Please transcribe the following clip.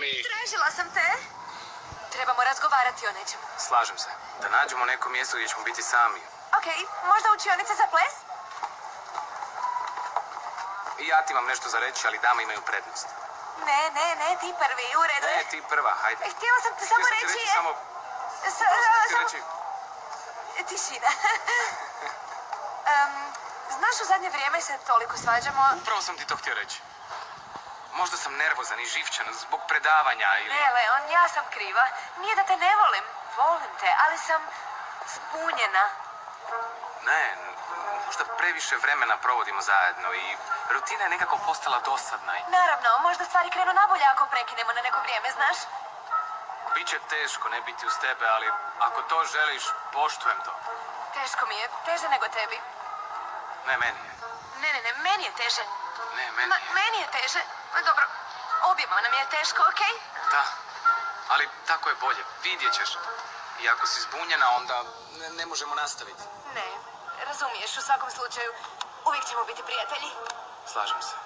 mi... Tražila sam te. Trebamo razgovarati o nečemu. Slažem se. Da nađemo neko mjesto gdje ćemo biti sami. Okej, možda učionice za ples? I ja ti imam nešto za reći, ali dame imaju prednost. Ne, ti prvi, u redu. Ne, ti prva, hajde. Htjela sam ti samo Htio sam ti reći... reći samo... Tišina. Znaš, u zadnje vrijeme se toliko svađamo. Upravo sam ti to htio reći. Možda sam nervozan i živčan zbog predavanja ili... Ne, Leon, ja sam kriva. Nije da te ne volim. Volim te, ali sam zbunjena. Ne, možda previše vremena provodimo zajedno i rutina je nekako postala dosadna. Naravno, možda stvari krenu nabolje ako prekinemo na neko vrijeme, znaš? Biće teško ne biti uz tebe, ali ako to želiš, poštujem to. Teško mi je, teže nego tebi. Ne, meni je. Ne, meni je teže. Ne, meni je. Meni je teže. Dobro, objema nam je teško, okej? Da, ali tako je bolje. Vidjet ćeš. I ako si zbunjena, onda ne možemo nastaviti. Ne, razumiješ, u svakom slučaju uvijek ćemo biti prijatelji. Slažem se.